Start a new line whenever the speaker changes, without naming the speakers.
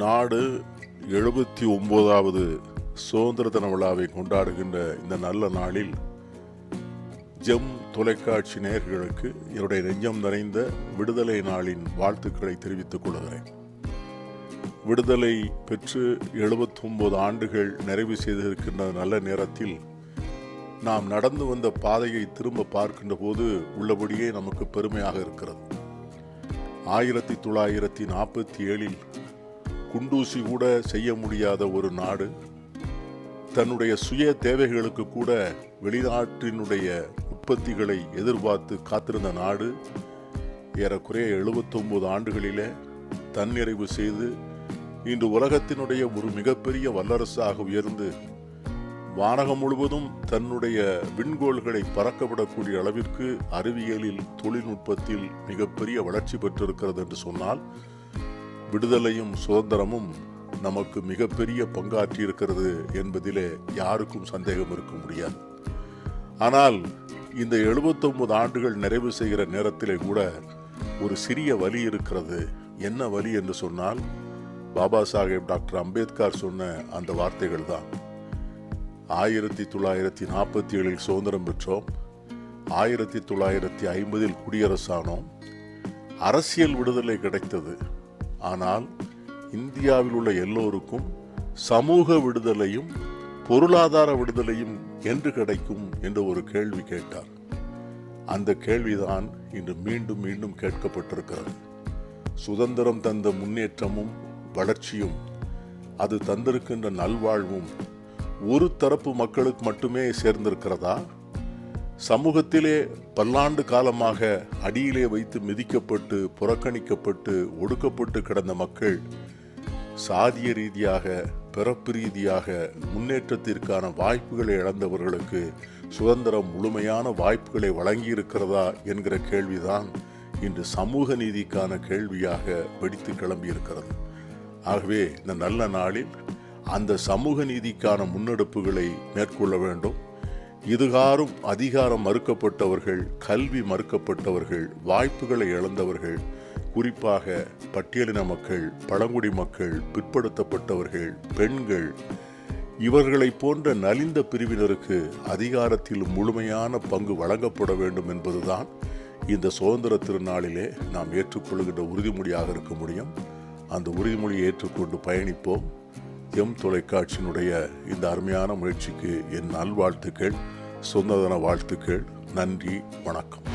நாடு 79வது சுதந்திர தின விழாவை கொண்டாடுகின்ற இந்த நல்ல நாளில் ஜெம் தொலைக்காட்சி நேயர்களுக்கு என்னுடைய நெஞ்சம் நிறைந்த விடுதலை நாளின் வாழ்த்துக்களை தெரிவித்துக் கொள்கிறேன். விடுதலை பெற்று 79 ஆண்டுகள் நிறைவு செய்திருக்கின்ற நல்ல நேரத்தில் நாம் நடந்து வந்த பாதையை திரும்ப பார்க்கின்ற போது உள்ளபடியே நமக்கு பெருமையாக இருக்கிறது. 1947 குண்டூசி கூட செய்ய முடியாத ஒரு நாடு, தன்னுடைய சுய தேவைகளுக்கு கூட வெளிநாட்டினுடைய உற்பத்திகளை எதிர்பார்த்து காத்திருந்த நாடு ஏறக்குறைய 79 ஆண்டுகளிலே தன்னிறைவு செய்து இன்று உலகத்தினுடைய ஒரு மிகப்பெரிய வல்லரசாக உயர்ந்து வானகம் முழுவதும் தன்னுடைய விண்கோள்களை பறக்கவிடக்கூடிய அளவிற்கு அறிவியலில் தொழில்நுட்பத்தில் மிகப்பெரிய வளர்ச்சி பெற்றிருக்கிறது என்று சொன்னால் விடுதலையும் சுதந்திரமும் நமக்கு மிகப்பெரிய பங்காற்றி இருக்கிறது என்பதிலே யாருக்கும் சந்தேகம் இருக்க முடியாது. ஆனால் இந்த 79 ஆண்டுகள் நிறைவு செய்கிற நேரத்திலே கூட ஒரு சிறிய வலி இருக்கிறது. என்ன வலி என்று சொன்னால் பாபா சாஹேப் டாக்டர் அம்பேத்கர் சொன்ன அந்த வார்த்தைகள் தான். 1947 சுதந்திரம் பெற்றோம், 1950 குடியரசானோம், அரசியல் விடுதலை கிடைத்தது. ஆனால் இந்தியாவில் உள்ள எல்லோருக்கும் சமூக விடுதலையும் பொருளாதார விடுதலையும் என்று கிடைக்கும் என்ற ஒரு கேள்வி கேட்டார். அந்த கேள்விதான் இன்று மீண்டும் மீண்டும் கேட்கப்பட்டிருக்கிறது. சுதந்திரம் தந்த முன்னேற்றமும் வளர்ச்சியும் அது தந்திருக்கின்ற நல்வாழ்வும் ஒரு தரப்பு மக்களுக்கு மட்டுமே சேர்ந்திருக்கிறதா? சமூகத்திலே பல்லாண்டு காலமாக அடியிலே வைத்து மிதிக்கப்பட்டு புறக்கணிக்கப்பட்டு ஒடுக்கப்பட்டு கிடந்த மக்கள் சாதிய ரீதியாக பிறப்பு ரீதியாக முன்னேற்றத்திற்கான வாய்ப்புகளை இழந்தவர்களுக்கு சுதந்திரம் முழுமையான வாய்ப்புகளை வழங்கியிருக்கிறதா என்கிற கேள்விதான் இன்று சமூக நீதிக்கான கேள்வியாக வெடித்து கிளம்பியிருக்கிறது. ஆகவே இந்த நல்ல நாளில் அந்த சமூக நீதிக்கான முன்னெடுப்புகளை மேற்கொள்ள வேண்டும். இதுகாரும் அதிகாரம் மறுக்கப்பட்டவர்கள், கல்வி மறுக்கப்பட்டவர்கள், வாய்ப்புகளை இழந்தவர்கள், குறிப்பாக பட்டியலின மக்கள், பழங்குடி மக்கள், பிற்படுத்தப்பட்டவர்கள், பெண்கள், இவர்களை போன்ற நலிந்த பிரிவினருக்கு அதிகாரத்தில் முழுமையான பங்கு வழங்கப்பட வேண்டும் என்பதுதான் இந்த சுதந்திர திருநாளிலே நாம் ஏற்றுக்கொள்கின்ற உறுதிமொழியாக இருக்க முடியும். அந்த உறுதிமொழியை ஏற்றுக்கொண்டு பயணிப்போம். ஜெம் தொலைக்காட்சியினுடைய இந்த அருமையான முயற்சிக்கு என் நல்வாழ்த்துக்கள், சுதந்திர தின வாழ்த்துக்கள். நன்றி, வணக்கம்.